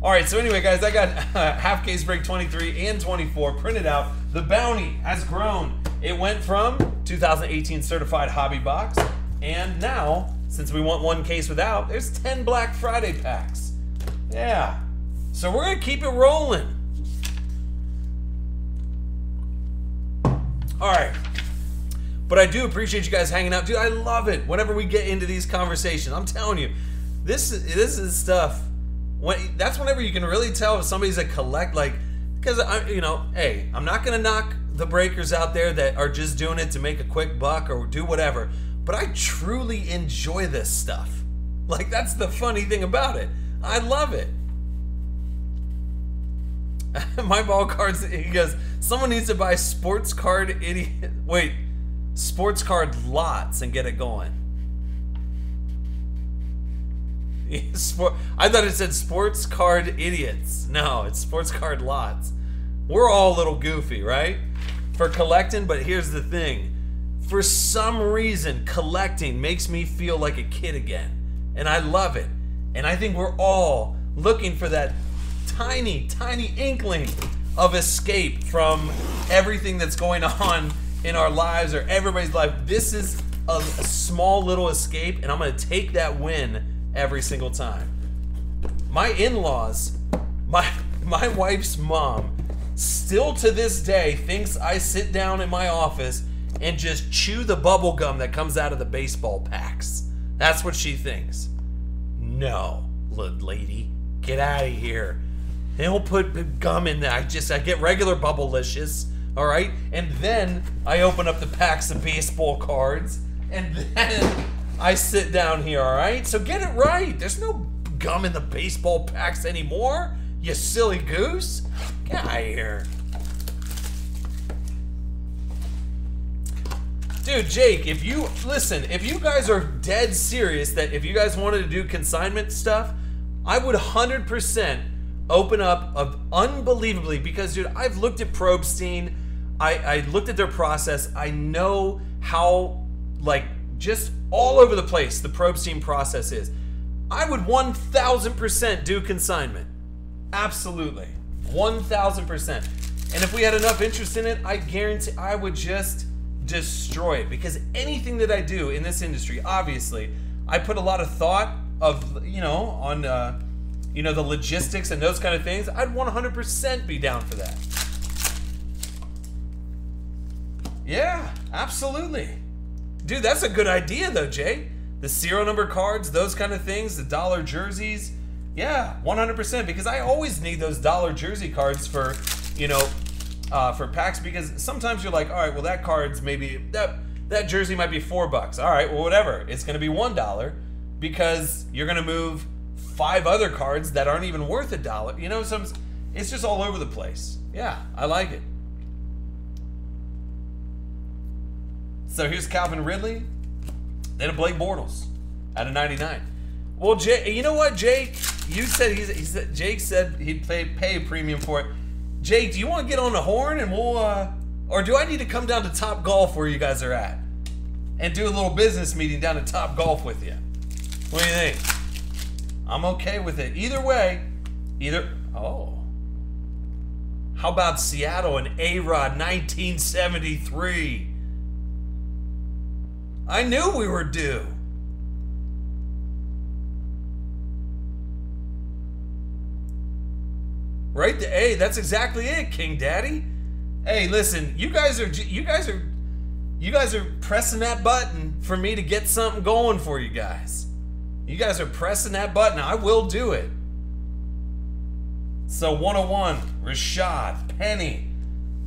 All right, so anyway, guys, I got half case break 23 and 24 printed out. The bounty has grown. It went from 2018 certified hobby box, and now, since we want one case without, there's 10 Black Friday packs. Yeah. So we're gonna keep it rolling. All right. But I do appreciate you guys hanging out. Dude, I love it whenever we get into these conversations. I'm telling you, this is stuff. That's whenever you can really tell if somebody's a because hey, I'm not gonna knock the breakers out there that are just doing it to make a quick buck or do whatever, but I truly enjoy this stuff. Like, that's the funny thing about it. I love it. My ball cards, he goes, someone needs to buy sports card lots and get it going. I thought it said sports card idiots. No, it's sports card lots. We're all a little goofy, right? For collecting, but here's the thing. For some reason, collecting makes me feel like a kid again. And I love it. And I think we're all looking for that tiny, tiny inkling of escape from everything that's going on in our lives or everybody's life. This is a small little escape, and I'm going to take that win every single time. My in-laws, my wife's mom, still to this day thinks I sit down in my office and just chew the bubble gum that comes out of the baseball packs. That's what she thinks. No, lady, get out of here. They don't put gum in there. I get regular Bubblicious, all right? And then I open up the packs of baseball cards, and then I sit down here, all right? So get it right. There's no gum in the baseball packs anymore, you silly goose. Get out of here. Dude, Jake, if you guys are dead serious that if you guys wanted to do consignment stuff, I would 100% open up unbelievably, because, dude, I've looked at Probstein. I looked at their process. I know how, just all over the place the Probstein process is. I would 1000% do consignment. Absolutely. 1000%. And if we had enough interest in it, I guarantee I would just destroy it, because anything that I do in this industry, obviously, I put a lot of thought of, on, the logistics and those kind of things. I'd 100% be down for that. Yeah, absolutely. Dude, that's a good idea though, Jay. The serial number cards, those kind of things, the dollar jerseys. Yeah, 100%, because I always need those dollar jersey cards for, for packs, because sometimes you're like, all right, well, that card's maybe, that jersey might be $4. All right, well, whatever. It's going to be $1 because you're going to move 5 other cards that aren't even worth $1. So it's just all over the place. Yeah, I like it. So here's Calvin Ridley, then a Blake Bortles out of 99. Well, Jay, you know what, Jake? You said Jake said he'd pay a premium for it. Jake, do you want to get on the horn and we'll, or do I need to come down to Top Golf where you guys are at and do a little business meeting down at Top Golf with you? What do you think? I'm okay with it. Either way, oh. How about Seattle and A-Rod 1973? I knew we were due. Right? Hey, that's exactly it, King Daddy. Hey, listen, you guys are pressing that button for me to get something going for you guys. You guys are pressing that button. I will do it. So 101, Rashad Penny.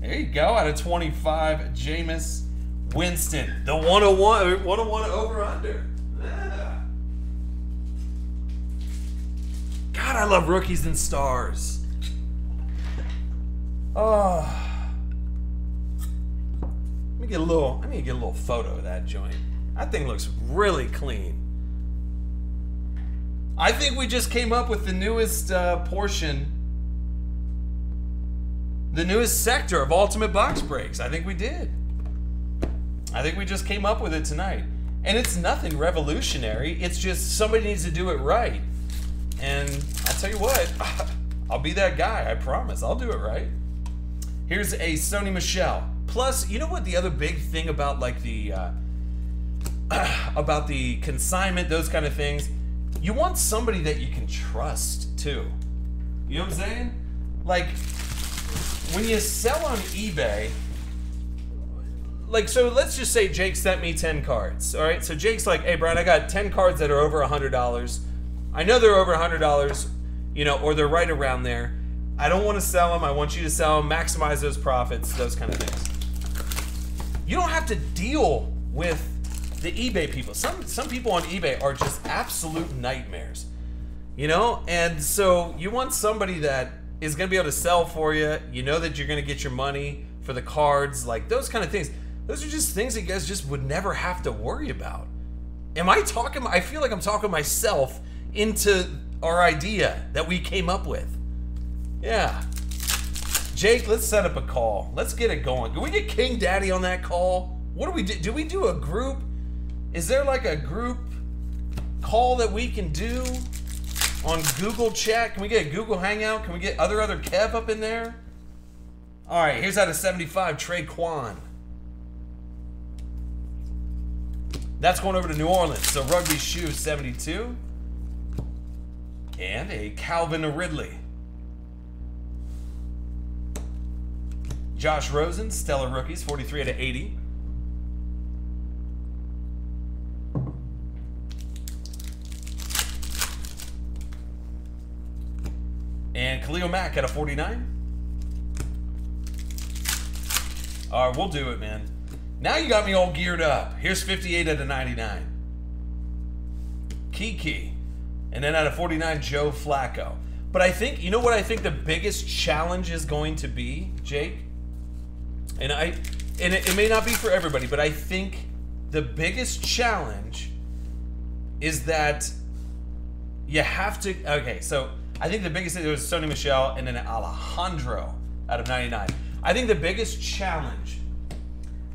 There you go, out of 25, Jameis Winston. The 101 over under. Yeah. God, I love rookies and stars. Oh. I need to get a little photo of that joint. That thing looks really clean. I think we just came up with the newest portion, the newest sector of Ultimate Box Breaks. I think we did. I think we just came up with it tonight. And it's nothing revolutionary. It's just somebody needs to do it right. And I'll tell you what, I'll be that guy. I promise. I'll do it right. Here's a Sony Michel. Plus, you know what the other big thing about like the about the consignment, those kind of things, you want somebody that you can trust too. You know what I'm saying? Like when you sell on eBay, like, so let's just say Jake sent me 10 cards. All right, so Jake's like, hey, Brian, I got 10 cards that are over $100. I know they're over $100, you know, or they're right around there. I don't want to sell them. I want you to sell them, maximize those profits, those kind of things. You don't have to deal with the eBay people. Some people on eBay are just absolute nightmares, you know? And so you want somebody that is going to be able to sell for you. You know that you're going to get your money for the cards, like those kind of things. Those are just things that you guys just would never have to worry about. Am I talking? I feel like I'm talking myself into our idea that we came up with. Yeah. Jake, let's set up a call. Let's get it going. Can we get King Daddy on that call? What do we do? Do we do a group? Is there like a group call that we can do on Google Chat? Can we get a Google Hangout? Can we get other Kev up in there? All right, here's out of 75, Traquan. That's going over to New Orleans. So Rugby Shoe 72. And a Calvin Ridley. Josh Rosen, Stellar Rookies, 43 out of 80. And Khalil Mack at a 49. All right, we'll do it, man. Now you got me all geared up. Here's 58 out of 99. Kiki. And then out of 49, Joe Flacco. But I think, you know what I think the biggest challenge is going to be, Jake? And it may not be for everybody, but I think the biggest challenge is that you have to, okay, so I think the biggest thing was Sony Michel and then Alejandro out of 99. I think the biggest challenge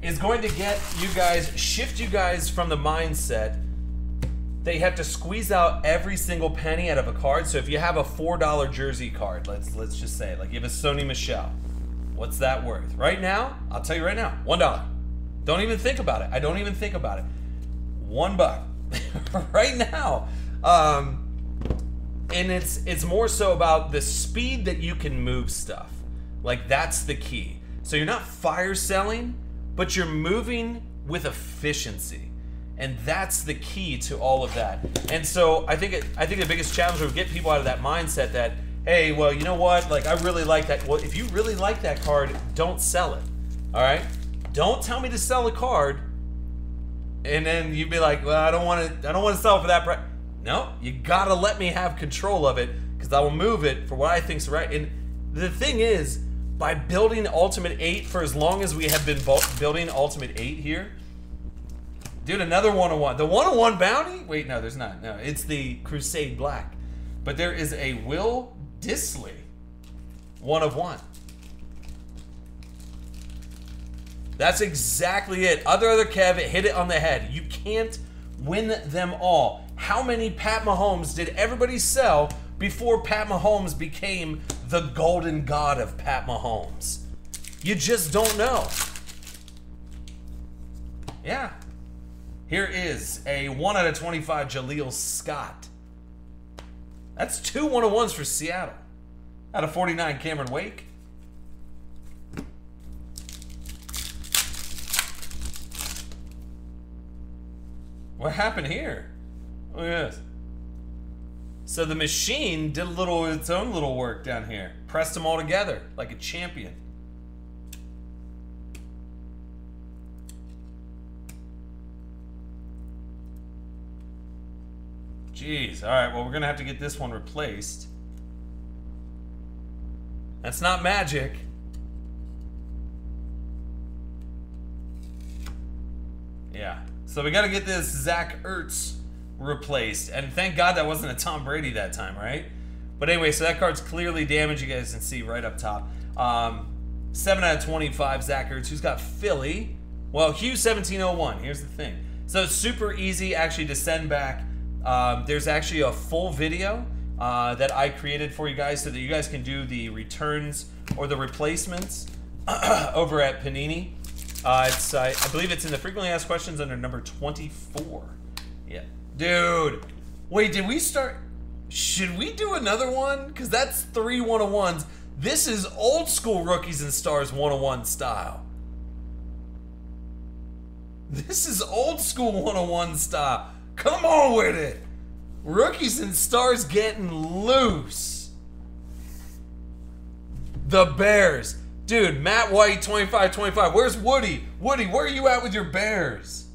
is going to get you guys, shift you guys from the mindset that you have to squeeze out every single penny out of a card. So if you have a $4 jersey card, let's just say, like you have a Sony Michel, what's that worth? Right now, I'll tell you right now, $1. Don't even think about it. I don't even think about it. $1 right now. And it's more so about the speed that you can move stuff. Like that's the key. So you're not fire selling, but you're moving with efficiency. And that's the key to all of that. And so I think the biggest challenge would get people out of that mindset that, hey, well, you know what? Like, I really like that. Well, if you really like that card, don't sell it. All right? Don't tell me to sell a card, and then you'd be like, well, I don't want to sell it for that price. No, you gotta let me have control of it because I will move it for what I think's right. And the thing is, by building Ultimate 8 for as long as we have been building Ultimate 8 here, dude, another 101. The 101 bounty? Wait, no, there's not. No, it's the Crusade Black. But there is a Will Dissly 1 of 1. That's exactly it. Other Kev hit it on the head. You can't win them all. How many Pat Mahomes did everybody sell before Pat Mahomes became the golden god of Pat Mahomes? You just don't know. Yeah. Here is a 1 out of 25 Jaleel Scott. That's 2 101s for Seattle. Out of 49, Cameron Wake. What happened here? Look at this. So the machine did its own little work down here. Pressed them all together like a champion. Jeez. All right, well, we're going to have to get this one replaced. That's not magic. Yeah. So we got to get this Zach Ertz replaced. And thank God that wasn't a Tom Brady that time, right? But anyway, so that card's clearly damaged. You guys can see right up top. 7 out of 25, Zach Ertz. Who's got Philly? Well, Hugh 1701. Here's the thing. So it's super easy actually to send back. There's actually a full video that I created for you guys so that you guys can do the returns or the replacements over at Panini. I believe it's in the frequently asked questions under number 24. Yeah. Dude, wait, did we start? Should we do another one? Because that's 3 101s. This is old school Rookies and Stars 101 style. This is old school 101 style. Come on with it. Rookies and Stars getting loose. The Bears. Dude, Matt White, 25-25. Where's Woody? Woody, where are you at with your Bears?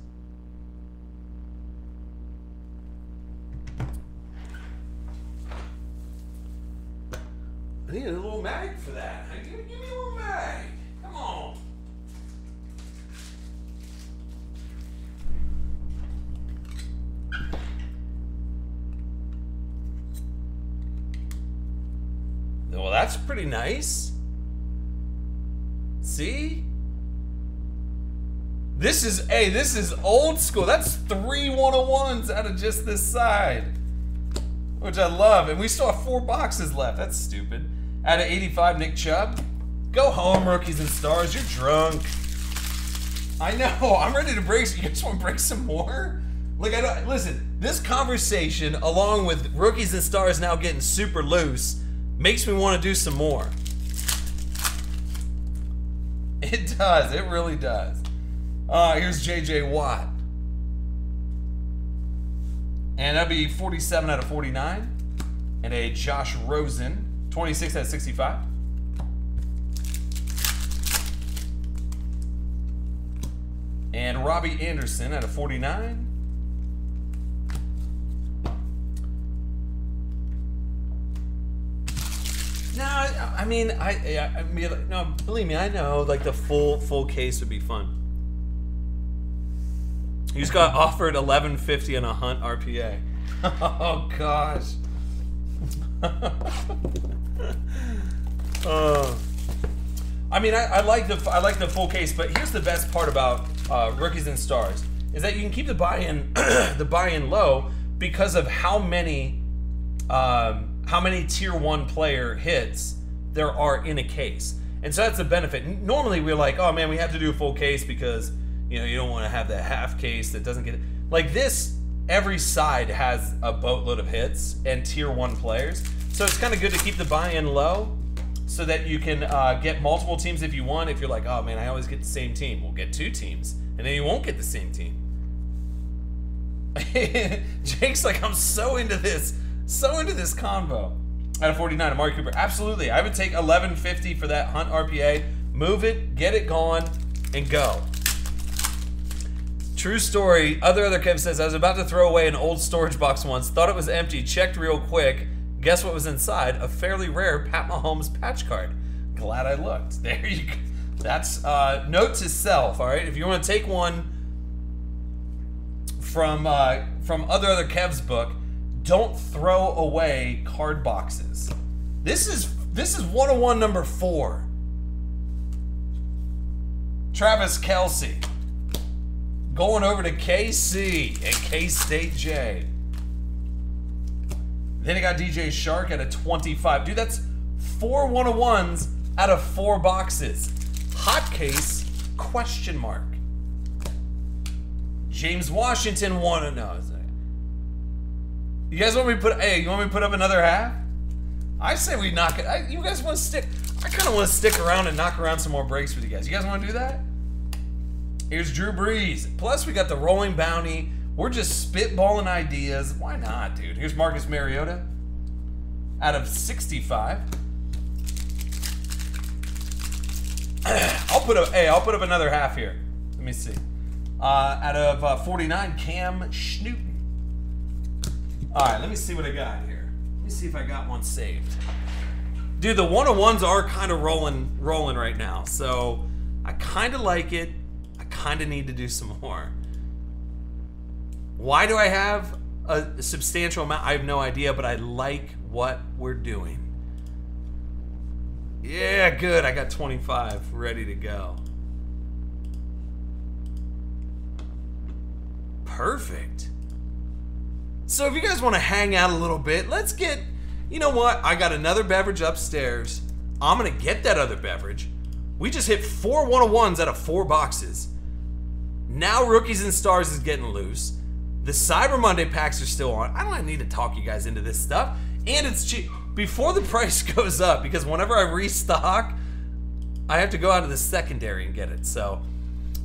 I need a little mag for that. Give me a little mag. Come on. Well, that's pretty nice. See? This is old school. That's 3 101s out of just this side, which I love. And we still have 4 boxes left. That's stupid. Out of 85, Nick Chubb. Go home, Rookies and Stars. You're drunk. I know. I'm ready to break. You guys want to break some more? Like, listen, this conversation, along with Rookies and Stars now getting super loose, makes me want to do some more. It does. It really does. Here's J.J. Watt. And that'd be 47 out of 49. And a Josh Rosen, 26 out of 65. And Robbie Anderson out of 49. No, I mean, no, believe me, I know, like, the full case would be fun. You just got offered $11.50 on a Hunt RPA. Oh gosh. I mean, I like the full case, but here's the best part about Rookies and Stars is that you can keep the buy-in low because of how many tier 1 player hits there are in a case. And so that's the benefit. Normally we're like, oh man, we have to do a full case because, you know, you don't want to have that half case that doesn't get it. Like this, every side has a boatload of hits and tier 1 players. So it's kind of good to keep the buy-in low so that you can get multiple teams if you want. If you're like, oh man, I always get the same team, we'll get 2 teams. And then you won't get the same team. Jake's like, I'm so into this convo. Out of 49, Amari Cooper. Absolutely. I would take $11.50 for that Hunt RPA. Move it, get it going, and go. True story. Other Kev says, I was about to throw away an old storage box once. Thought it was empty. Checked real quick. Guess what was inside? A fairly rare Pat Mahomes patch card. Glad I looked. There you go. That's note to self, all right? If you want to take one from other Kev's book, don't throw away card boxes. This is 101 number 4. Travis Kelce going over to KC and K-State J. Then you got DJ Shark at a 25. Dude, that's 4 101s out of 4 boxes. Hot case, question mark. James Washington, 1 no. You guys want me to put, hey, you want me to put up another half? I say we knock it. You guys want to stick, I kind of want to stick around and knock around some more breaks with you guys. You guys want to do that? Here's Drew Brees. Plus, we got the rolling bounty. We're just spitballing ideas. Why not, dude? Here's Marcus Mariota out of 65. I'll put up another half here. Let me see. Out of 49, Cam Schnooten. All right, let me see what I got here. Let me see if I got one saved. Dude, the 101s are kind of rolling right now. So I kind of like it. I kind of need to do some more. Why do I have a substantial amount? I have no idea, but I like what we're doing. Yeah, good. I got 25 ready to go. Perfect. So if you guys want to hang out a little bit, let's get You know what? I got another beverage upstairs. I'm going to get that other beverage. We just hit 4 101s out of 4 boxes. Now Rookies and Stars is getting loose. The Cyber Monday packs are still on. I don't need to talk you guys into this stuff. And it's cheap. Before the price goes up, because whenever I restock, I have to go out to the secondary and get it. So,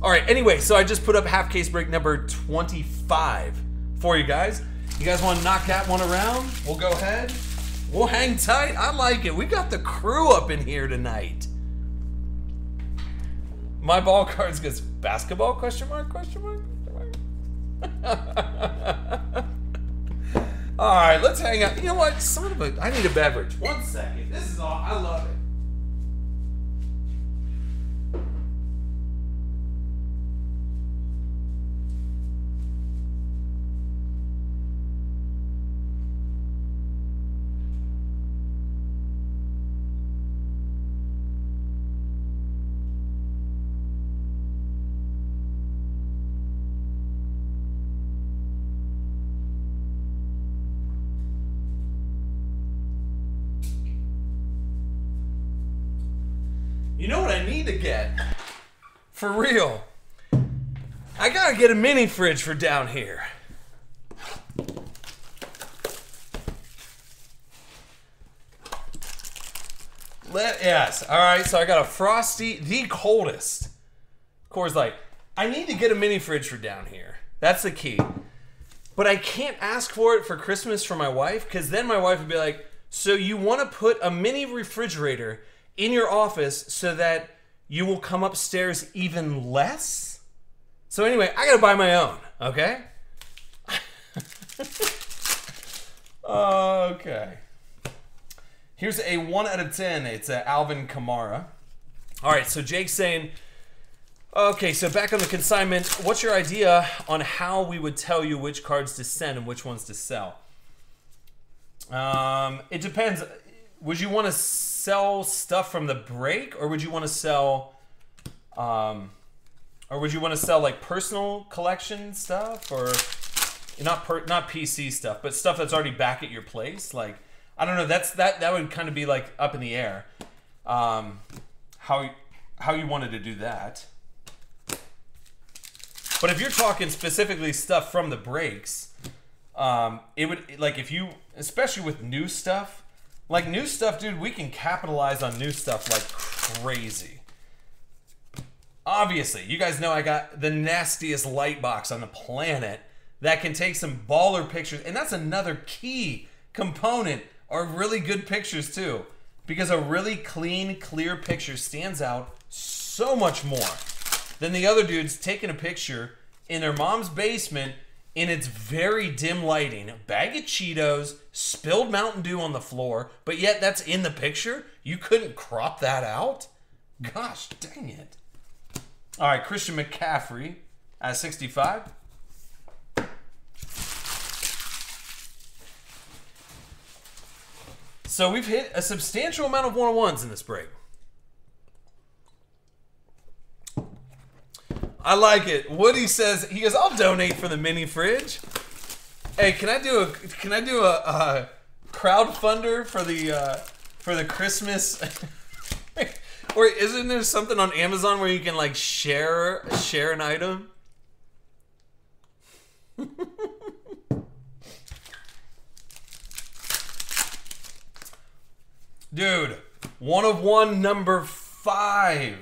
all right. Anyway, so I just put up half case break number 25 for you guys. You guys want to knock that one around? We'll go ahead. We'll hang tight. I like it. We got the crew up in here tonight. My ball cards goes basketball? Question mark? Question mark? All right, let's hang out. You know what? Son of a, I need a beverage. 1 second. This is all. I love it. You know what I need to get? For real. I gotta get a mini fridge for down here. Yes, alright, so I got a Frosty, the coldest. Coors Light. I need to get a mini fridge for down here. That's the key. But I can't ask for it for Christmas for my wife, because then my wife would be like, so you want to put a mini refrigerator in your office so that you will come upstairs even less? So anyway, I gotta buy my own, okay? Okay. Here's a 1 out of 10. It's Alvin Kamara. All right, so Jake's saying, okay, so back on the consignment, what's your idea on how we would tell you which cards to send and which ones to sell? It depends. Would you want to sell stuff from the break, or would you want to sell, like personal collection stuff, or not PC stuff, but stuff that's already back at your place? Like, I don't know. That would kind of be like up in the air. How you wanted to do that. But if you're talking specifically stuff from the breaks, it would, like, if you, especially with new stuff. Like, new stuff, dude, we can capitalize on new stuff like crazy. Obviously, you guys know I got the nastiest light box on the planet that can take some baller pictures. And that's another key component, are really good pictures too. Because a really clean, clear picture stands out so much more than the other dudes taking a picture in their mom's basement in its very dim lighting, a bag of Cheetos, spilled Mountain Dew on the floor, but yet that's in the picture? You couldn't crop that out? Gosh, dang it. All right, Christian McCaffrey at 65. So we've hit a substantial amount of 101s in this break. I like it. Woody says, he goes, I'll donate for the mini fridge. Hey, can I do a crowdfunder for the Christmas? Or isn't there something on Amazon where you can like share an item? Dude, 101 number 5.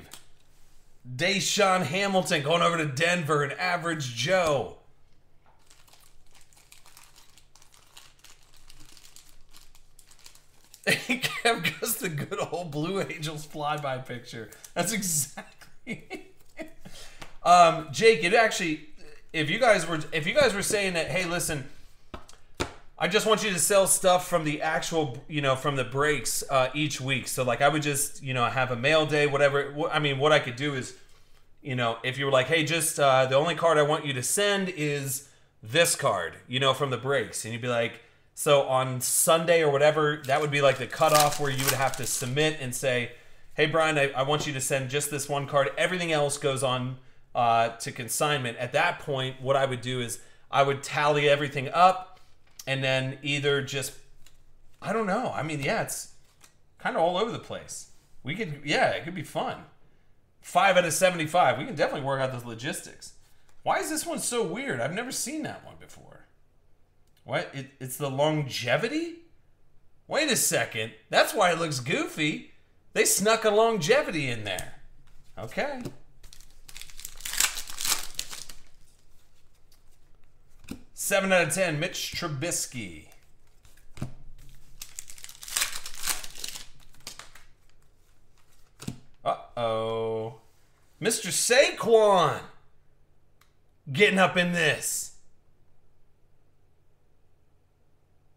Deshaun Hamilton going over to Denver, and Average Joe. Kev goes the good old Blue Angels flyby picture. That's exactly. Jake, it actually, if you guys were saying that, hey, listen, I just want you to sell stuff from the actual, from the breaks each week. So like I would just, have a mail day, whatever. I mean, what I could do is, if you were like, hey, just the only card I want you to send is this card, from the breaks. And you'd be like, so on Sunday or whatever, that would be like the cutoff where you would have to submit and say, hey, Brian, I want you to send just this one card. Everything else goes on to consignment. At that point, what I would do is I would tally everything up and then either just I don't know. I mean, yeah, it's kind of all over the place. We could, yeah, it could be fun. 5 out of 75. We can definitely work out the logistics. Why is this one so weird? I've never seen that one before. What? It's the longevity? Wait a second. That's why it looks goofy. They snuck a longevity in there. Okay. Seven out of 10, Mitch Trubisky. Uh-oh. Mr. Saquon getting up in this.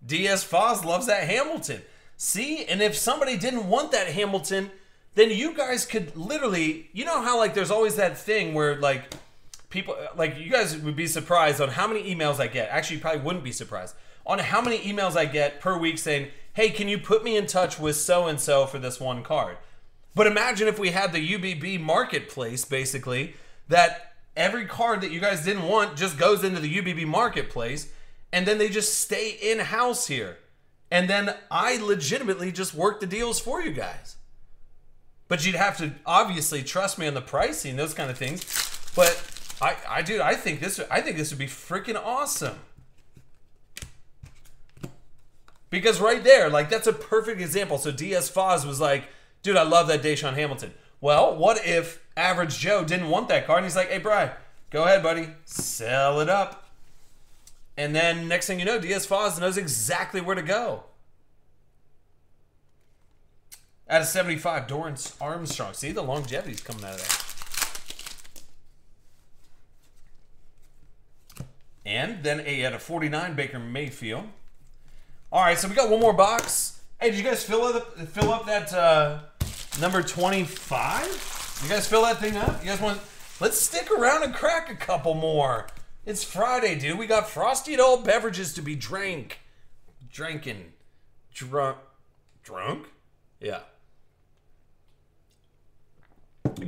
DS Foz loves that Hamilton. See? And if somebody didn't want that Hamilton, then you guys could literally, you know how like there's always that thing where like people, like you guys would be surprised on how many emails I get. Actually, you probably wouldn't be surprised on how many emails I get per week saying, hey, can you put me in touch with so-and-so for this one card? But imagine if we had the UBB marketplace, basically, that every card that you guys didn't want just goes into the UBB marketplace, and then they just stay in-house here. And then I legitimately just work the deals for you guys. But you'd have to obviously trust me on the pricing, those kind of things. But I think this would be freaking awesome. Because right there, like that's a perfect example. So DS Foz was like, dude, I love that Deshaun Hamilton. Well, what if Average Joe didn't want that card? And he's like, hey, Brian, go ahead, buddy. Sell it up. And then next thing you know, DS Foz knows exactly where to go. Out of 75, Dorrance Armstrong. See, the longevity's coming out of there. And then out of 49, Baker Mayfield. All right, so we got one more box. Hey, did you guys fill up that number 25? You guys fill that thing up? You guys want? Let's stick around and crack a couple more. It's Friday, dude. We got frosty adult beverages to be drunk? Yeah.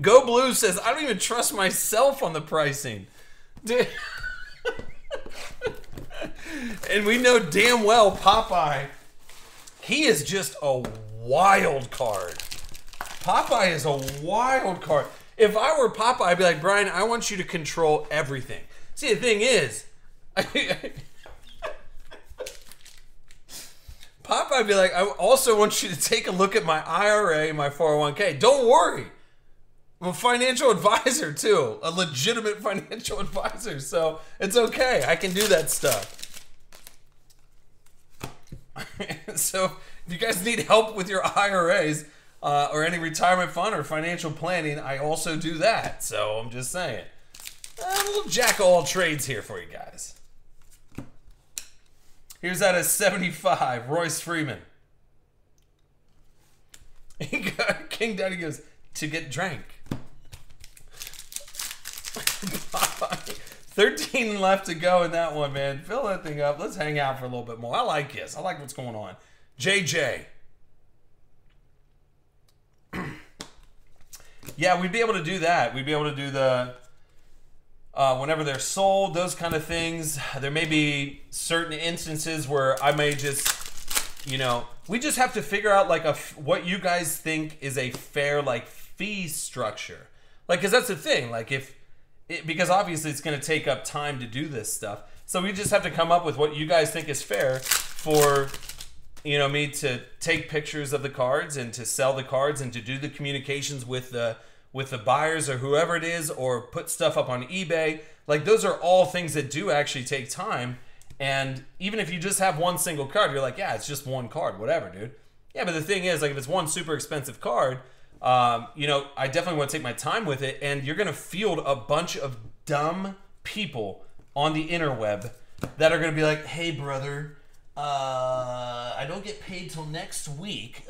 Go Blue says, I don't even trust myself on the pricing. Dude. And we know damn well Popeye, he is just a wild card. Popeye is a wild card. If I were Popeye, I'd be like, Brian, I want you to control everything. See, the thing is, Popeye would be like, I also want you to take a look at my IRA, my 401k. Don't worry. I'm a financial advisor, too. A legitimate financial advisor. So it's okay. I can do that stuff. So if you guys need help with your IRAs or any retirement fund or financial planning, I also do that. So I'm just saying. A little jack of all trades here for you guys. Here's out of 75, Royce Freeman. King Daddy goes, to get drank. 13 left to go in that one, man. Fill that thing up. Let's hang out for a little bit more. I like this. I like what's going on. JJ. Yeah, we'd be able to do that. We'd be able to do the whenever they're sold, those kind of things. There may be certain instances where I may just, you know, we just have to figure out like what you guys think is a fair like fee structure. Like, because that's the thing. Like because obviously it's going to take up time to do this stuff. So we just have to come up with what you guys think is fair for, you know, me to take pictures of the cards and to sell the cards and to do the communications with the buyers or whoever it is, or put stuff up on eBay. Like, those are all things that do actually take time. And even if you just have one single card, you're like, yeah, it's just one card, whatever, dude. Yeah, but the thing is, like, if it's one super expensive card, you know, I definitely want to take my time with it, and you're going to field a bunch of dumb people on the interweb that are going to be like, hey, brother, I don't get paid till next week,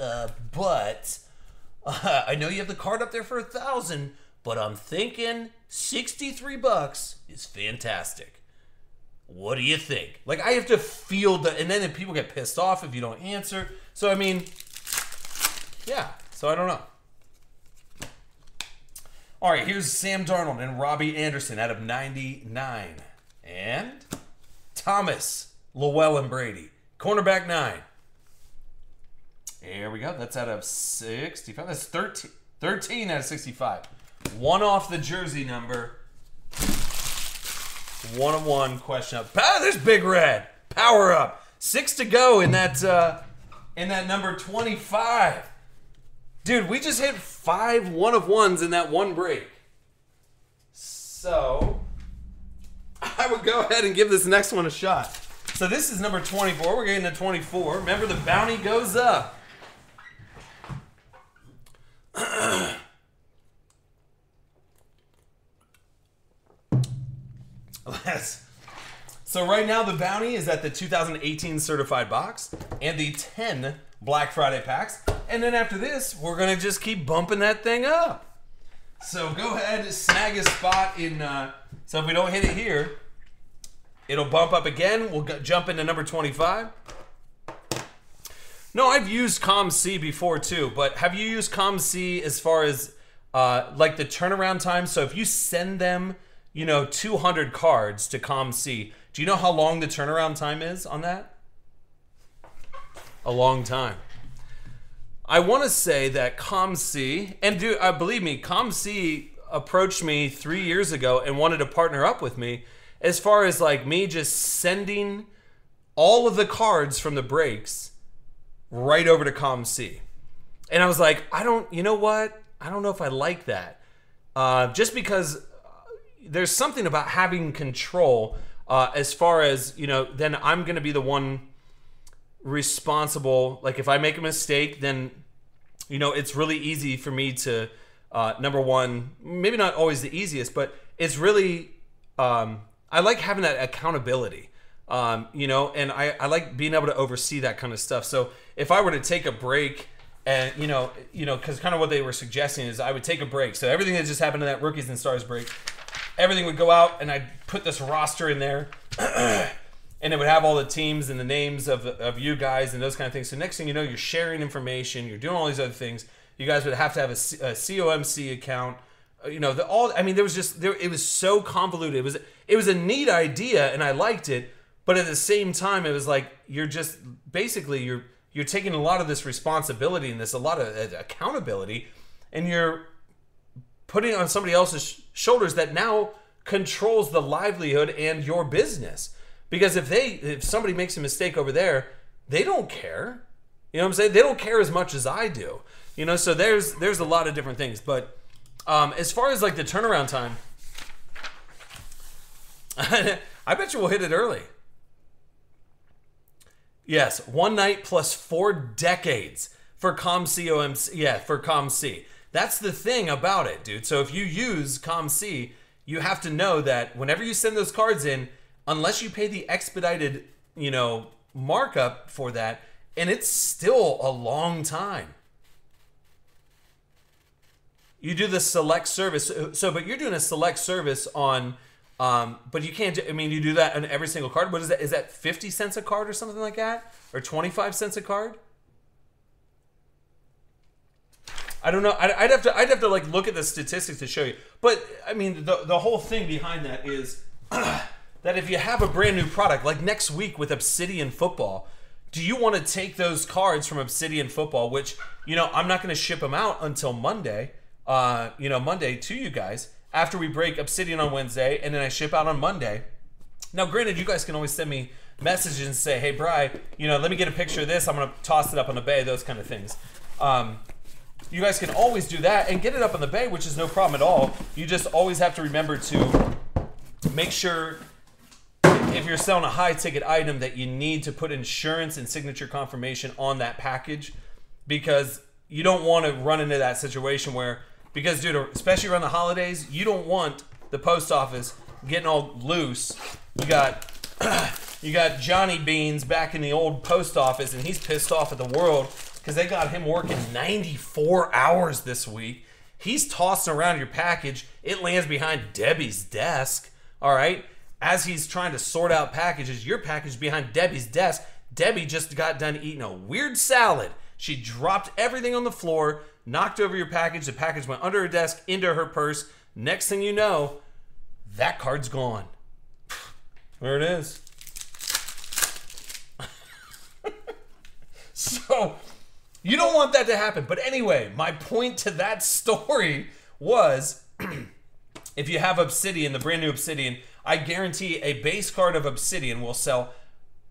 but I know you have the card up there for $1,000, but I'm thinking $63 is fantastic. What do you think? Like, I have to field the, and then people get pissed off if you don't answer. So, I mean, yeah, so I don't know. All right, here's Sam Darnold and Robbie Anderson out of 99. And Thomas Llewellyn Brady, cornerback 9. There we go. That's out of 65. That's 13. 13 out of 65. One off the jersey number. 1-of-1 question up. There's Big Red. Power up. 6 to go in that number 25. Dude, we just hit 5 1-of-1s in that one break. So I would go ahead and give this next one a shot. So this is number 24. We're getting to 24. Remember, the bounty goes up. So right now the bounty is at the 2018 certified box and the 10 Black Friday packs. And then after this, we're going to just keep bumping that thing up. So go ahead and snag a spot in... so if we don't hit it here, it'll bump up again. We'll jump into number 25. No, I've used ComC before too, but have you used ComC as far as like the turnaround time? So if you send them, 200 cards to ComC, do you know how long the turnaround time is on that? A long time. I want to say that ComC, and believe me, ComC approached me 3 years ago and wanted to partner up with me as far as like me just sending all of the cards from the breaks right over to ComC. And I was like, you know what? I don't know if I like that. Just because there's something about having control as far as, then I'm going to be the one responsible. Like if I make a mistake, then, it's really easy for me to, number one, maybe not always the easiest, but it's really, I like having that accountability. And I like being able to oversee that kind of stuff. So if I were to take a break and, because kind of what they were suggesting is I would take a break. So everything that just happened in that Rookies and Stars break, everything would go out and I'd put this roster in there and it would have all the teams and the names of you guys and those kind of things. So next thing you know, you're sharing information, you're doing all these other things. You guys would have to have a COMC account. There was just, it was so convoluted. It was a neat idea and I liked it. But at the same time, it was like you're just basically you're taking a lot of this responsibility and a lot of accountability, and you're putting it on somebody else's shoulders that now controls the livelihood and your business. Because if somebody makes a mistake over there, they don't care. You know what I'm saying? They don't care as much as I do. So there's a lot of different things. But as far as like the turnaround time, I bet you we'll hit it early. Yes, 1 night plus 4 decades for ComC. Yeah, for ComC. That's the thing about it, dude. So if you use ComC, you have to know that whenever you send those cards in, unless you pay the expedited, markup for that, and it's still a long time. You do the select service. But you're doing a select service on... but you can't, you do that on every single card. What is that? Is that 50 cents a card or something like that? Or 25 cents a card? I don't know. I'd have to like look at the statistics to show you. But the whole thing behind that is that if you have a brand new product, like next week with Obsidian Football, do you want to take those cards from Obsidian Football, which, I'm not going to ship them out until Monday, Monday to you guys, after we break Obsidian on Wednesday, and then I ship out on Monday. Now, granted, you guys can always send me messages and say, hey, Bri, let me get a picture of this. I'm going to toss it up on the bay, those kind of things. You guys can always do that and get it up on the bay, which is no problem at all. You just always have to remember to make sure if you're selling a high-ticket item that you need to put insurance and signature confirmation on that package, because you don't want to run into that situation where... Because, dude, especially around the holidays, you don't want the post office getting all loose. You got Johnny Beans back in the old post office, and he's pissed off at the world because they got him working 94 hours this week. He's tossing around your package. It lands behind Debbie's desk, all right? As he's trying to sort out packages, your package is behind Debbie's desk. Debbie just got done eating a weird salad. She dropped everything on the floor, knocked over your package. The package went under her desk, into her purse. Next thing you know, that card's gone. There it is. So, You don't want that to happen. But anyway, my point to that story was if you have Obsidian, the brand new Obsidian, I guarantee a base card of Obsidian will sell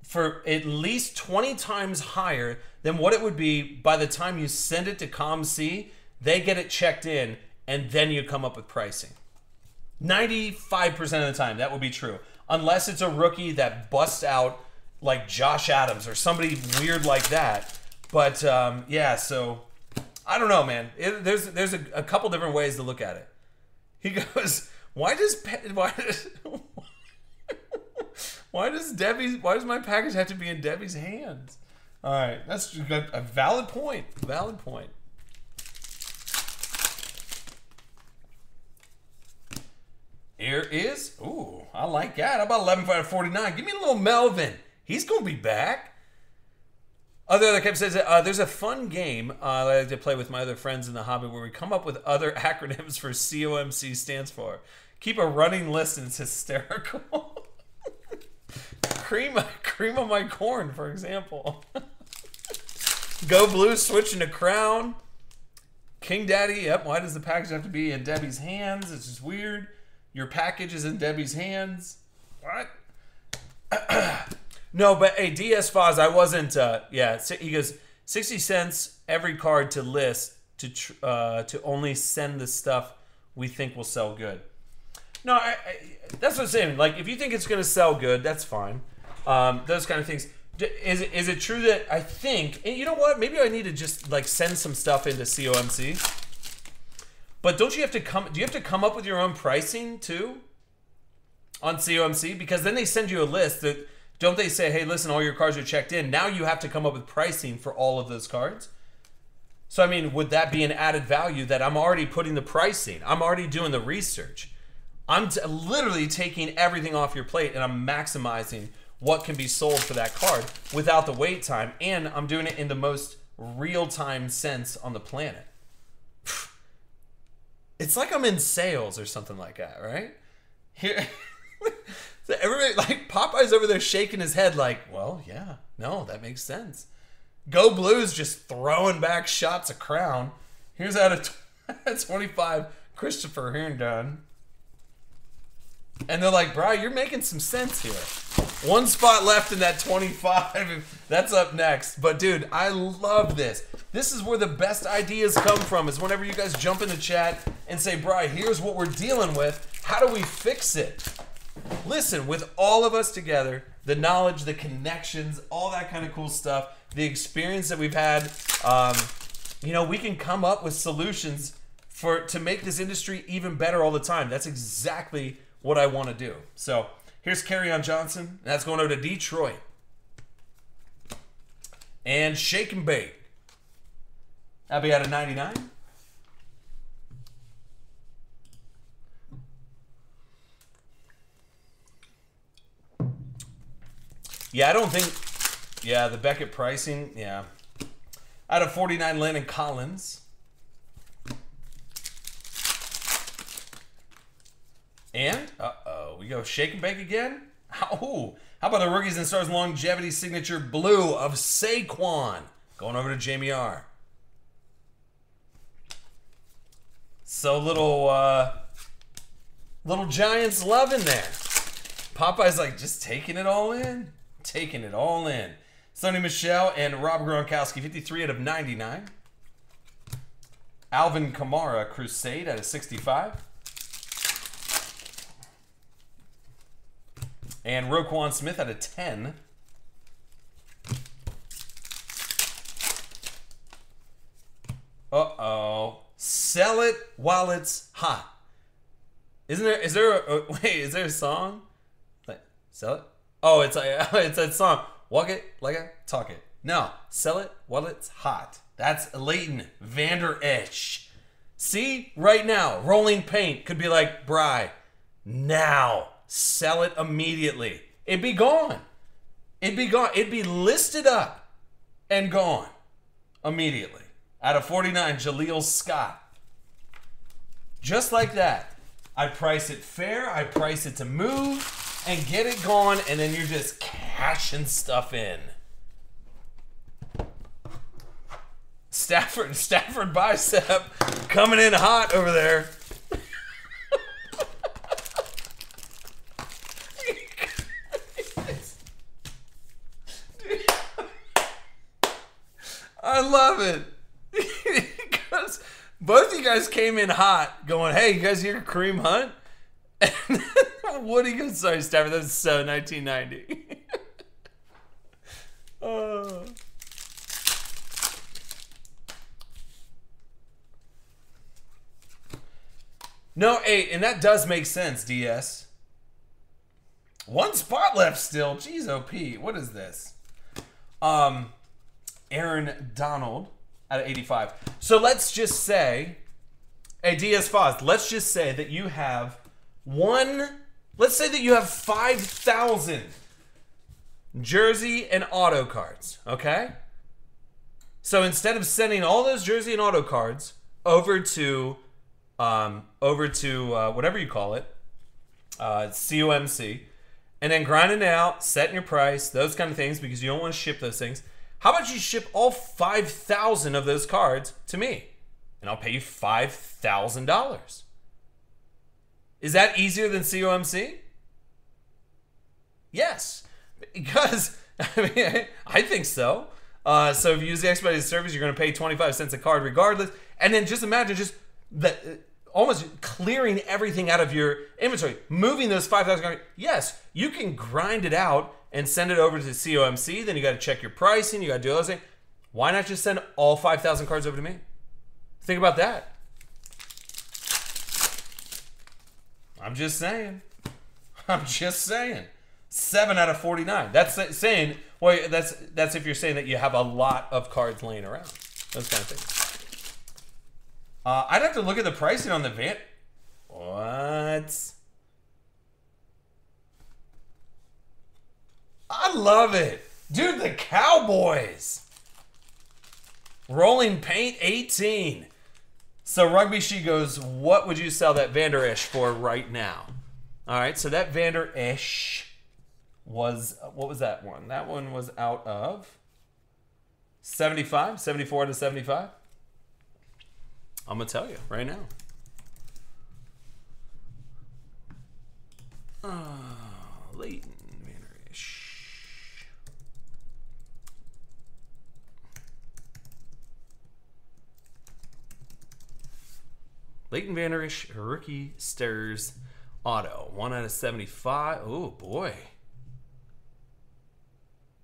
for at least 20 times higher than what it would be by the time you send it to ComC. They get it checked in, and then you come up with pricing. 95% of the time, that will be true. Unless it's a rookie that busts out like Josh Adams or somebody weird like that. But yeah, so I don't know, man. There's a couple different ways to look at it. He goes, why does my package have to be in Debbie's hands? All right, that's a valid point. Valid point. Here is, ooh, I like that. How about 11 out of 49? Give me a little Melvin. He's gonna be back. Other kept says there's a fun game I like to play with my other friends in the hobby where we come up with other acronyms for COMC stands for. Keep a running list and it's hysterical. cream of my corn, for example. Go Blue switching to Crown. King Daddy, yep. Why does the package have to be in Debbie's hands? It's just weird. Your package is in Debbie's hands. What? No, but hey, DS Foz, I wasn't. Yeah, he goes 60 cents every card to list to only send the stuff we think will sell good. No, that's what I'm saying. Like, if you think it's gonna sell good, that's fine. Those kind of things. Is it true that I think? And you know what? Maybe I need to just like send some stuff into COMC. But don't you have to come? Do you have to come up with your own pricing too on COMC? Because then they send you a list that. Don't they say, hey, listen, all your cards are checked in. Now you have to come up with pricing for all of those cards. So, I mean, would that be an added value that I'm already putting the pricing? I'm already doing the research. I'm literally taking everything off your plate and I'm maximizing what can be sold for that card without the wait time. And I'm doing it in the most real-time sense on the planet. It's like I'm in sales or something like that, right? Here... So everybody, like, Popeye's over there shaking his head like, well, yeah, no, that makes sense. Go Blues just throwing back shots of Crown. Here's out of 25, Christopher Herndon. And they're like, bro, you're making some sense here. One spot left in that 25. That's up next. But, dude, I love this. This is where the best ideas come from, is whenever you guys jump in the chat and say, bro, here's what we're dealing with. How do we fix it? Listen, with all of us together, the knowledge, the connections, all that kind of cool stuff, the experience that we've had, you know, we can come up with solutions to make this industry even better all the time. That's exactly what I want to do. So here's Kerryon Johnson, and that's going over to Detroit. And Shake and Bake. That'll be out of 99. Yeah, I don't think... Yeah, the Beckett pricing, yeah. Out of 49, Landon Collins. And, we go Shake and Bake again? Oh, how about the Rookies and Stars Longevity Signature Blue of Saquon? Going over to Jamie R. So little Giants love in there. Popeye's like, just taking it all in. Taking it all in. Sonny Michel and Rob Gronkowski, 53 out of 99. Alvin Kamara, Crusade out of 65. And Roquan Smith out of 10. Uh-oh. Sell it while it's hot. Is there a song? Like, sell it? Oh, it's that song. Walk it like a talk it. No, sell it while it's hot. That's Leighton Vander Esch. See, right now, Rolling Paint could be like, Bri, now, sell it immediately. It'd be gone. It'd be gone. It'd be listed up and gone immediately. Out of 49, Jaleel Scott. Just like that. I price it fair. I price it to move and get it gone, and then you're just cashing stuff in. Stafford bicep coming in hot over there. I love it. Because both of you guys came in hot going, hey, you guys hear Kareem Hunt? And Woody goes, sorry, Stafford, that's so 1990. Oh. No, hey, and that does make sense, DS. One spot left still. Jeez, OP. What is this? Aaron Donald out of 85. So let's just say, hey, DS Foz, let's just say that you have let's say that you have 5,000 jersey and auto cards, okay? So instead of sending all those jersey and auto cards over to whatever you call it, COMC, and then grinding it out, setting your price, those kind of things, because you don't want to ship those things. How about you ship all 5,000 of those cards to me, and I'll pay you $5,000. Is that easier than COMC? Yes, because I think so. So if you use the expedited service, you're going to pay 25 cents a card regardless. And then just imagine just almost clearing everything out of your inventory, moving those 5,000 cards. Yes, you can grind it out and send it over to COMC. Then you got to check your pricing. You got to do those things. Why not just send all 5,000 cards over to me? Think about that. I'm just saying. 7 out of 49. That's saying, well, that's if you're saying that you have a lot of cards laying around. Those kind of things. I'd have to look at the pricing on the van. What? I love it. Dude, the Cowboys. Rolling paint 18. So Rugby She goes, what would you sell that Vander Esch for right now? All right, so that Vander Esch was, what was that one? That one was out of 75, 74 to 75. I'm going to tell you right now. Leighton Vander Esch. Leighton Vander Esch, rookie stirs auto. 1 out of 75. Oh, boy.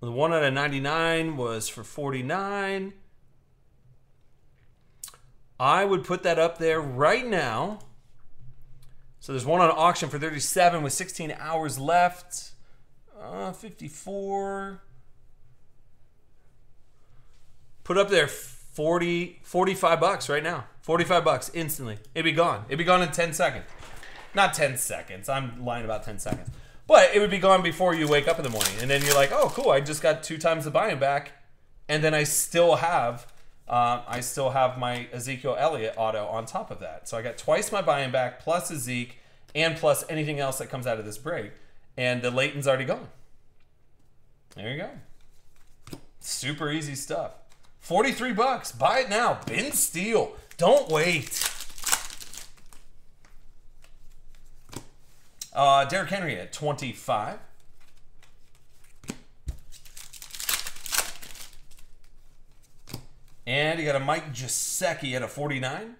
The 1 out of 99 was for 49. I would put that up there right now. So there's one on auction for 37 with 16 hours left. 54. Put up there 45 bucks right now. 45 bucks instantly. It'd be gone. It'd be gone in 10 seconds. Not 10 seconds. I'm lying about 10 seconds. But it would be gone before you wake up in the morning. And then you're like, oh, cool. I just got 2 times the buy-in back. And then I still have my Ezekiel Elliott auto on top of that. So I got twice my buy-in back plus a Zeke and plus anything else that comes out of this break. And the Leighton's already gone. There you go. Super easy stuff. 43 bucks. Buy it now. Bin Steele. Don't wait. Derrick Henry at 25. And you got a Mike Gesicki at a 49.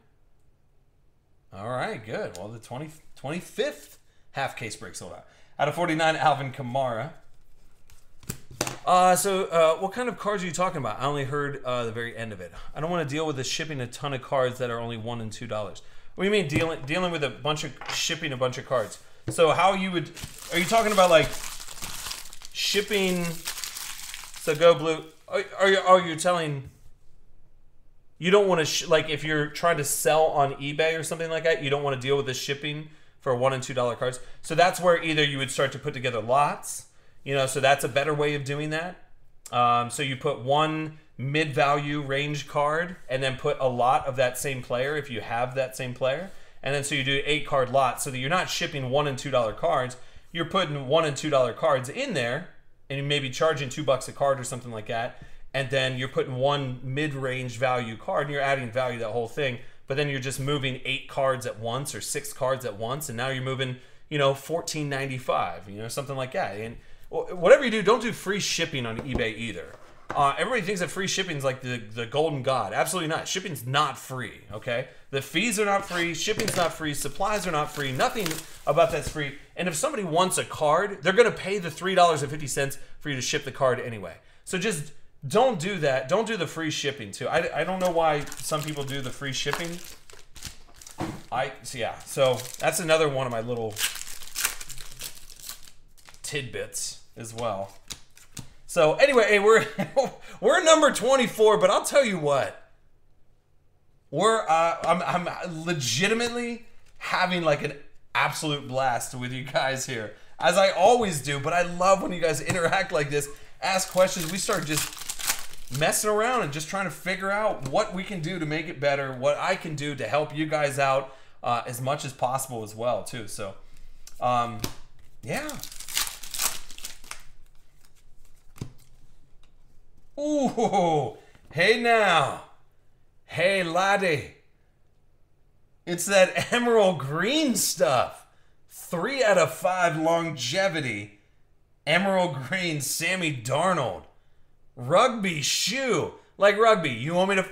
All right, good. Well, the 25th half case break sold out. Out of 49, Alvin Kamara. What kind of cards are you talking about? I only heard the very end of it. I don't want to deal with the shipping a ton of cards that are only $1 and $2. What do you mean dealing with a bunch of shipping a bunch of cards? So how you would, are you talking about like shipping, so go blue, are you telling, you don't want to, like if you're trying to sell on eBay or something like that, you don't want to deal with the shipping for $1 and $2 cards. So that's where either you would start to put together lots, you know, so that's a better way of doing that. So you put one mid-value range card and then put a lot of that same player if you have that same player. And then so you do 8 card lots so that you're not shipping $1 and $2 cards. You're putting $1 and $2 cards in there and you may be charging $2 a card or something like that. and then you're putting one mid-range value card and you're adding value to that whole thing, but then you're just moving 8 cards at once or 6 cards at once, and now you're moving, you know, $14.95, you know, something like that. And whatever you do, don't do free shipping on eBay either. Everybody thinks that free shipping is like the golden god. Absolutely not. Shipping's not free, okay? The fees are not free. Shipping's not free. Supplies are not free. Nothing about that's free. And if somebody wants a card, they're going to pay the $3.50 for you to ship the card anyway. So just don't do that. Don't do the free shipping too. I don't know why some people do the free shipping. So that's another one of my little tidbits as well. So anyway, hey, we're number 24, but I'll tell you what, I'm legitimately having like an absolute blast with you guys here, as I always do. But I love when you guys interact like this, ask questions. We start just messing around and just trying to figure out what we can do to make it better, what I can do to help you guys out as much as possible as well too. So yeah. Ooh, hey now. Hey laddie. It's that emerald green stuff. 3 out of 5 longevity. Emerald green Sammy Darnold. Rugby shoe. Like rugby. You want me to...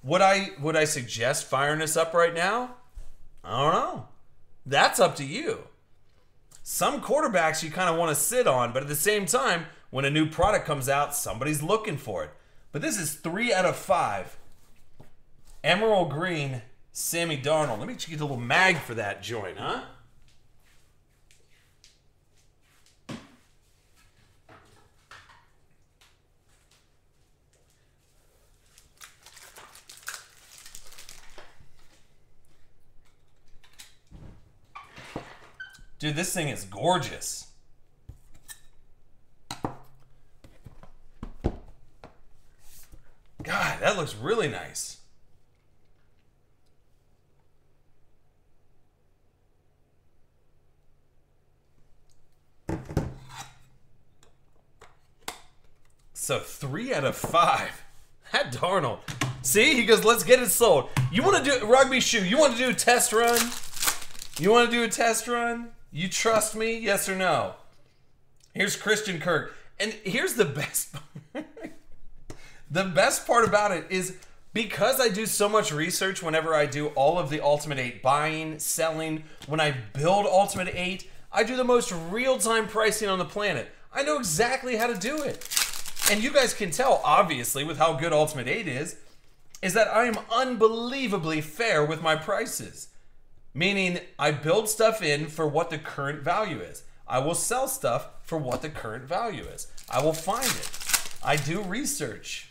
Would I suggest firing this up right now? I don't know. That's up to you. Some quarterbacks you kind of want to sit on, but at the same time, when a new product comes out, somebody's looking for it. But this is 3 out of 5. Emerald green Sammy Darnold. Let me get a little mag for that joint, huh? Dude, this thing is gorgeous. God, that looks really nice. So 3 out of 5. That Darnold. See, he goes, let's get it sold. You want to do rugby shoe? You want to do a test run? You want to do a test run? You trust me? Yes or no? Here's Christian Kirk. And here's the best part. The best part about it is because I do so much research whenever I do all of the Ultimate 8 buying, selling, when I build Ultimate 8, I do the most real-time pricing on the planet. I know exactly how to do it. And you guys can tell, obviously, with how good Ultimate 8 is that I am unbelievably fair with my prices. Meaning, I build stuff in for what the current value is. I will sell stuff for what the current value is. I will find it. I do research.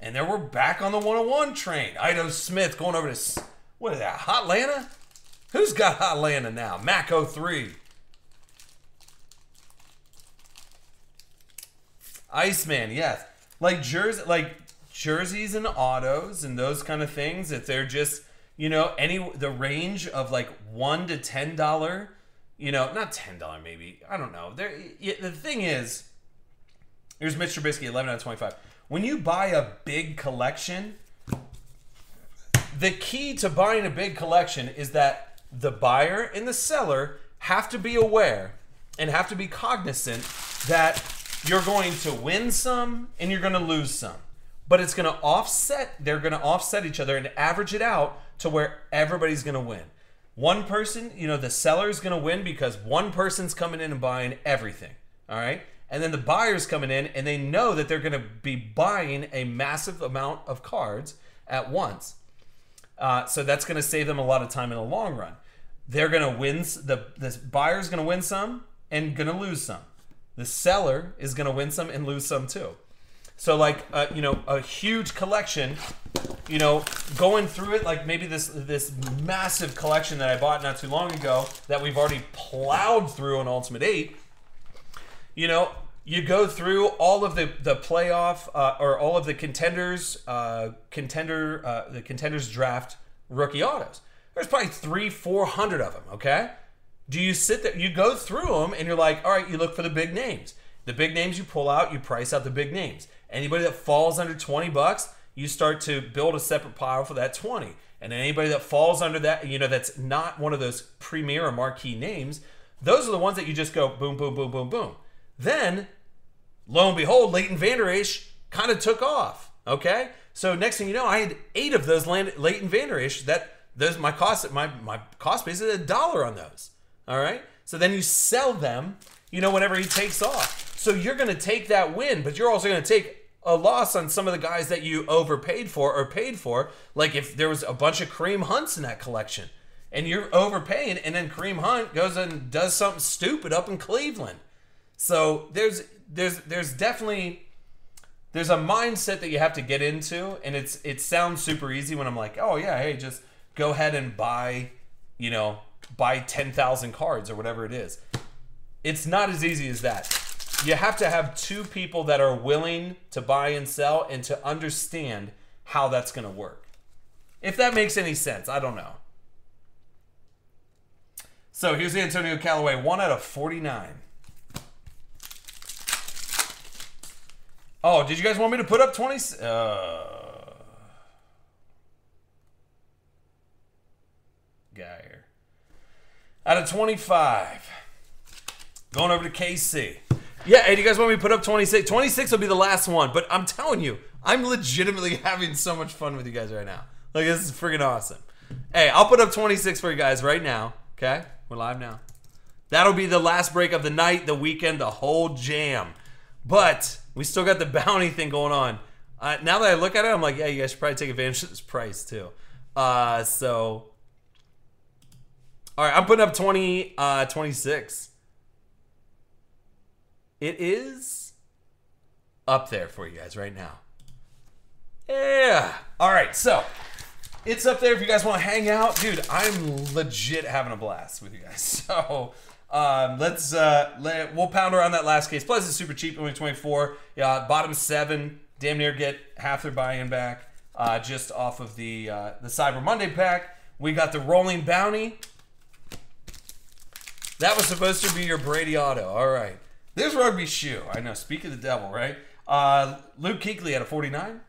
And then we're back on the 101 train. Ido Smith going over to, what is that, Hotlanta? Who's got Hotlanta now? Mac 03. Iceman, yes. Like jerseys and autos and those kind of things, if they're just, you know, the range of like $1 to $10, you know, not $10 maybe, I don't know. The thing is, here's Mitch Trubisky, 11 out of 25. When you buy a big collection, the key to buying a big collection is that the buyer and the seller have to be aware and have to be cognizant that you're going to win some and you're going to lose some. But it's going to offset, they're going to offset each other and average it out to where everybody's going to win. One person, you know, the seller is going to win because one person's coming in and buying everything, all right? And then the buyer's coming in and they know that they're going to be buying a massive amount of cards at once. So that's going to save them a lot of time in the long run. They're going to win, this buyer's going to win some and going to lose some. The seller is going to win some and lose some too. So like, you know, a huge collection, you know, going through it, like maybe this massive collection that I bought not too long ago that we've already plowed through on Ultimate 8, you know, you go through all of the playoff or all of the contenders, the contenders draft rookie autos. There's probably 300-400 of them, okay? Do you sit there, you go through them and you're like, all right, you look for the big names. The big names you pull out, you price out the big names. Anybody that falls under 20 bucks, you start to build a separate pile for that 20. And anybody that falls under that, you know, that's not one of those premier or marquee names, those are the ones that you just go boom, boom, boom, boom, boom. Then, lo and behold, Leighton Vander Esch kind of took off. Okay, so next thing you know, I had 8 of those Leighton Vander Esch. My cost base is $1 on those. All right, so then you sell them, you know, whenever he takes off. So you're going to take that win, but you're also going to take a loss on some of the guys that you overpaid for or paid for. Like if there was a bunch of Kareem Hunts in that collection, and you're overpaying, and then Kareem Hunt goes and does something stupid up in Cleveland. So there's definitely a mindset that you have to get into, and it sounds super easy when I'm like, oh yeah, hey, just go ahead and buy 10,000 cards or whatever it is. It's not as easy as that. You have to have 2 people that are willing to buy and sell and to understand how that's going to work. If that makes any sense, I don't know. So here's the Antonio Callaway, 1 out of 49. Oh, did you guys want me to put up 20? Guy here. Out of 25. Going over to KC. Yeah, hey, do you guys want me to put up 26? 26 will be the last one, but I'm telling you, I'm legitimately having so much fun with you guys right now. Like, this is freaking awesome. Hey, I'll put up 26 for you guys right now, okay? We're live now. That'll be the last break of the night, the weekend, the whole jam. But we still got the bounty thing going on. Now that I look at it, I'm like, yeah, you guys should probably take advantage of this price, too. So, all right, I'm putting up 26. It is up there for you guys right now. Yeah. All right, so it's up there if you guys want to hang out. Dude, I'm legit having a blast with you guys. So we'll pound around that last case. Plus, it's super cheap, only 24. Bottom 7, damn near get half their buy-in back just off of the Cyber Monday pack. We got the Rolling Bounty. That was supposed to be your Brady auto. All right. There's Rugby Shoe. I know. Speak of the devil, right? Luke Kuechly at a 49.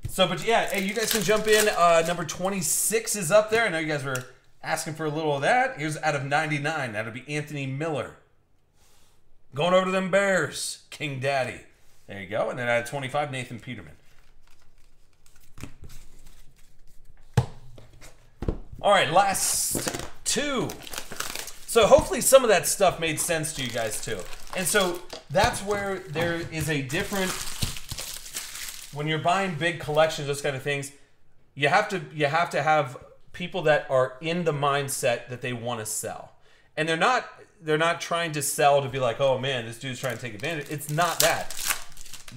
So, but yeah, hey, you guys can jump in. Number 26 is up there. I know you guys were asking for a little of that. Here's out of 99. That'll be Anthony Miller. Going over to them Bears. King Daddy. There you go. And then out of 25, Nathan Peterman. All right, last 2. So hopefully some of that stuff made sense to you guys too. And so that's where there is a different, when you're buying big collections, those kind of things, you have to have people that are in the mindset that they want to sell. And they're not trying to sell to be like, oh man, this dude's trying to take advantage. It's not that.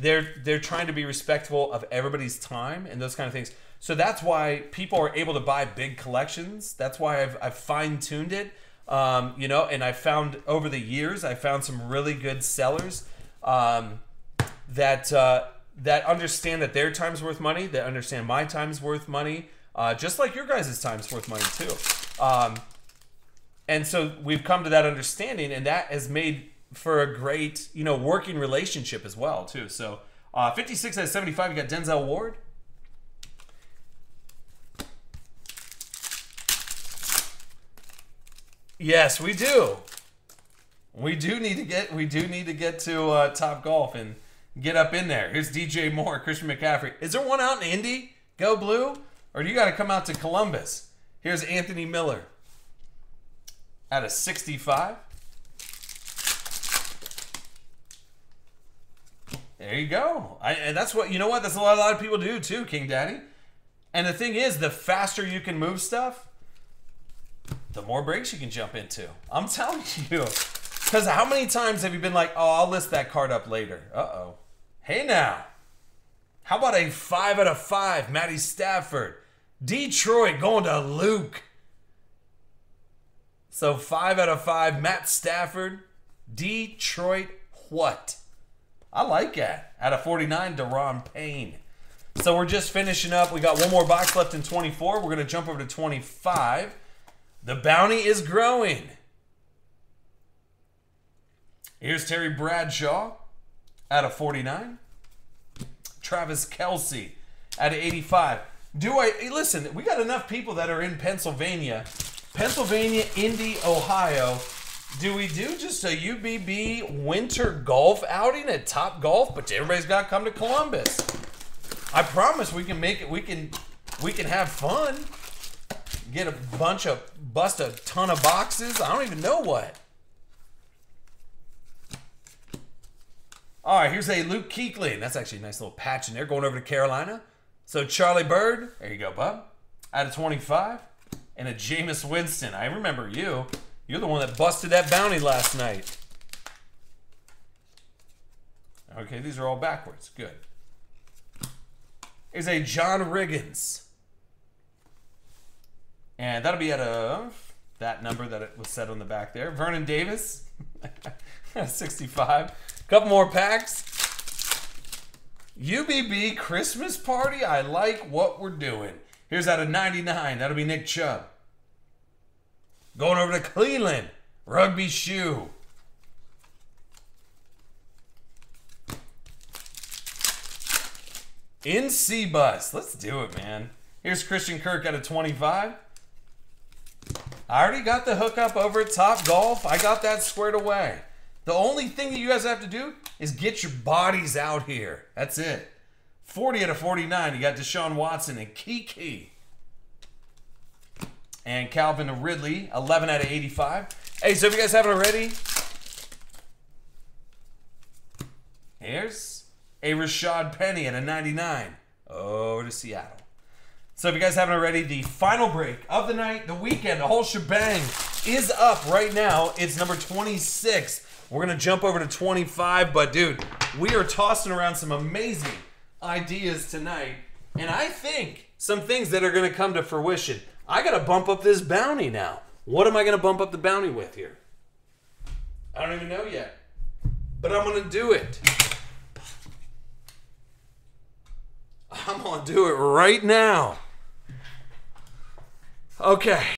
They're trying to be respectful of everybody's time and those kind of things. So that's why people are able to buy big collections. That's why I've fine-tuned it. You know, and I found over the years, I found some really good sellers that understand that their time's worth money, that understand my time's worth money, just like your guys' time's worth money too. And so we've come to that understanding, and that has made for a great, you know, working relationship as well too. So 56 out of 75, you got Denzel Ward. Yes, we do. We do need to get to Top Golf and get up in there. Here's DJ Moore, Christian McCaffrey. Is there one out in Indy? Go Blue? Or do you got to come out to Columbus? Here's Anthony Miller out of 65. There you go. And that's what, you know what? That's what a lot of people do too, King Daddy. And the thing is, the faster you can move stuff, the more breaks you can jump into. I'm telling you. Because how many times have you been like, oh, I'll list that card up later. Uh-oh. Hey now. How about a 5 out of 5, Matty Stafford? Detroit going to Luke. So 5 out of 5, Matt Stafford. Detroit what? I like that. Out of 49, Daron Payne. So we're just finishing up. We got one more box left in 24. We're going to jump over to 25. The bounty is growing. Here's Terry Bradshaw. out of 49. Travis Kelce out of 85. Listen, we got enough people that are in Pennsylvania, Indy, Ohio. Do we do just a UBB winter golf outing at Top Golf? But everybody's got to come to Columbus. I promise we can make it. We can have fun. Bust a ton of boxes. I don't even know what. All right, here's a Luke Kuechly. That's actually a nice little patch in there going over to Carolina. So Charlie Bird, there you go, bub. Out of 25. And a Jameis Winston. I remember you. You're the one that busted that bounty last night. Okay, these are all backwards. Good. Here's a John Riggins. And that'll be out of that number that it was set on the back there. Vernon Davis. 65. Couple more packs. UBB Christmas party. I like what we're doing. Here's out of 99. That'll be Nick Chubb. Going over to Cleveland. Rugby shoe. In C-Bus. Let's do it, man. Here's Christian Kirk out of 25. I already got the hookup over at Top Golf. I got that squared away. The only thing that you guys have to do is get your bodies out here. That's it. 40 out of 49. You got Deshaun Watson and Kiki. And Calvin Ridley, 11 out of 85. Hey, so if you guys haven't already, here's a Rashad Penny at a 99. Over to Seattle. So if you guys haven't already, the final break of the night, the weekend, the whole shebang is up right now. It's number 26. We're going to jump over to 25. But, dude, we are tossing around some amazing ideas tonight. And I think some things that are going to come to fruition. I got to bump up this bounty now. What am I going to bump up the bounty with here? I don't even know yet. But I'm going to do it. I'm going to do it right now. Okay.